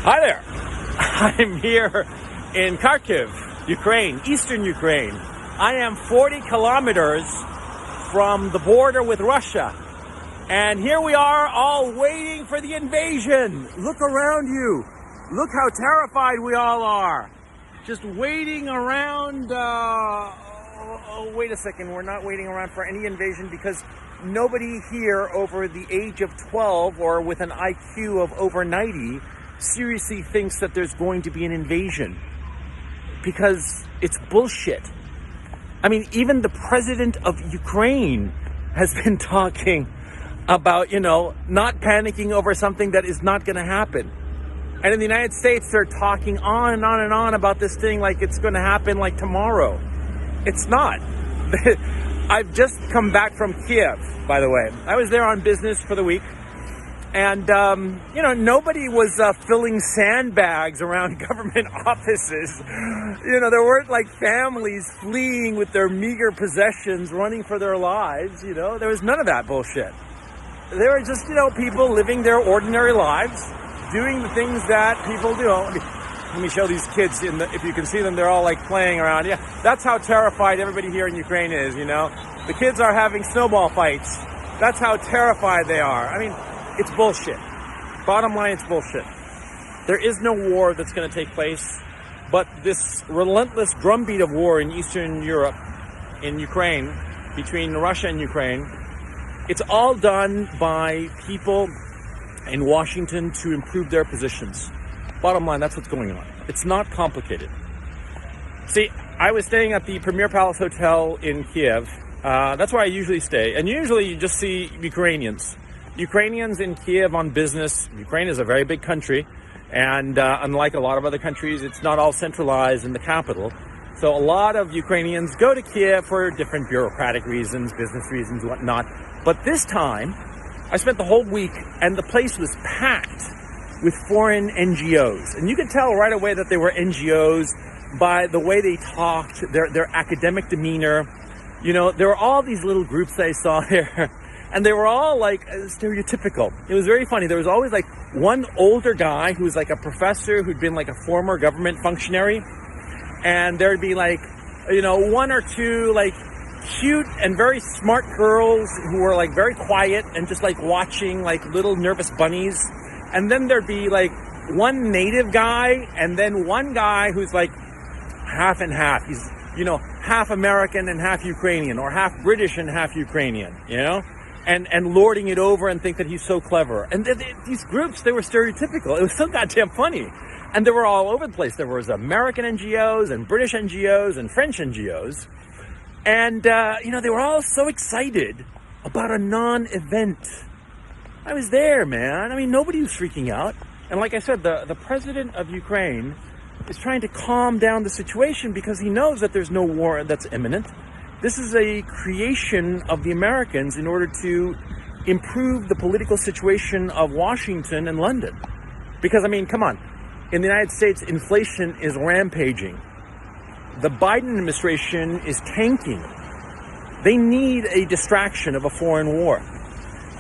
Hi there. I'm here in Kharkiv, Ukraine, eastern Ukraine. I am 40 kilometers from the border with Russia. And here we are all waiting for the invasion. Look around you. Look how terrified we all are. Just waiting around. Wait a second. We're not waiting around for any invasion because nobody here over the age of 12 or with an IQ of over 90 seriously thinks that there's going to be an invasion, because it's bullshit. I mean, even the president of Ukraine has been talking about, not panicking over something that is not going to happen. And in the United States, they're talking on and on and on about this thing like it's going to happen like tomorrow. It's not. I've just come back from Kiev, by the way. I was there on business for the week. And, nobody was filling sandbags around government offices. There weren't like families fleeing with their meager possessions, running for their lives. There was none of that bullshit. They were just, people living their ordinary lives, doing the things that people do. Let me show these kids. If you can see them, they're all like playing around. Yeah, that's how terrified everybody here in Ukraine is, The kids are having snowball fights. That's how terrified they are. I mean, it's bullshit. Bottom line, it's bullshit. There is no war that's going to take place, but this relentless drumbeat of war in Eastern Europe, in Ukraine, between Russia and Ukraine, it's all done by people in Washington to improve their positions. Bottom line, that's what's going on. It's not complicated. See, I was staying at the Premier Palace Hotel in Kiev. That's where I usually stay. And usually you just see Ukrainians in Kiev on business. Ukraine is a very big country, and unlike a lot of other countries, it's not all centralized in the capital. So a lot of Ukrainians go to Kiev for different bureaucratic reasons, business reasons, whatnot. But this time, I spent the whole week, and the place was packed with foreign NGOs. And you could tell right away that they were NGOs by the way they talked, their academic demeanor. There were all these little groups that I saw there. And they were all like stereotypical. It was very funny. There was always like one older guy who was like a professor who'd been like a former government functionary. And there'd be like, one or two like cute and very smart girls who were like very quiet and just like watching like little nervous bunnies. And then there'd be like one native guy and then one guy who's like half and half. He's, half American and half Ukrainian, or half British and half Ukrainian, and lording it over and think that he's so clever. And these groups, they were stereotypical. It was so goddamn funny. And they were all over the place. There was American NGOs and British NGOs and French NGOs. And, they were all so excited about a non-event. I was there, man. I mean, nobody was freaking out. And like I said, the president of Ukraine is trying to calm down the situation because he knows that there's no war that's imminent. This is a creation of the Americans in order to improve the political situation of Washington and London. Because, I mean, come on. In the United States, inflation is rampaging. The Biden administration is tanking. They need a distraction of a foreign war.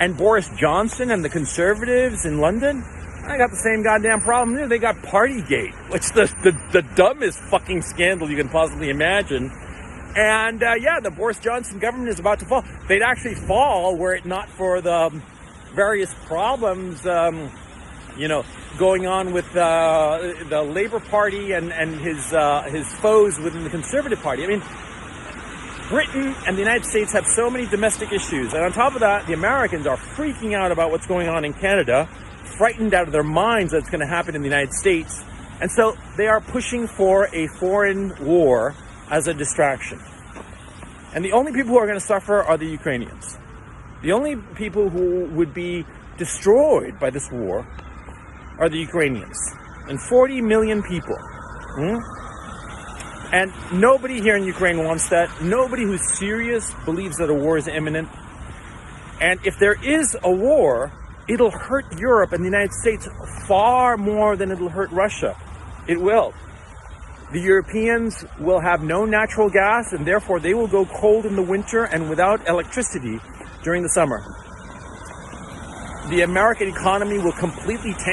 And Boris Johnson and the conservatives in London, I got the same goddamn problem there. They got Partygate, which is the dumbest fucking scandal you can possibly imagine. And, the Boris Johnson government is about to fall. They'd actually fall were it not for the various problems, going on with the Labour Party and his foes within the Conservative Party. I mean, Britain and the United States have so many domestic issues. And on top of that, the Americans are freaking out about what's going on in Canada, frightened out of their minds that it's going to happen in the United States. And so they are pushing for a foreign war as a distraction. And the only people who are going to suffer are the Ukrainians. The only people who would be destroyed by this war are the Ukrainians. And 40 million people. And nobody here in Ukraine wants that. Nobody who's serious believes that a war is imminent. And if there is a war, it'll hurt Europe and the United States far more than it'll hurt Russia. It will. The Europeans will have no natural gas, and therefore they will go cold in the winter and without electricity during the summer. The American economy will completely tank.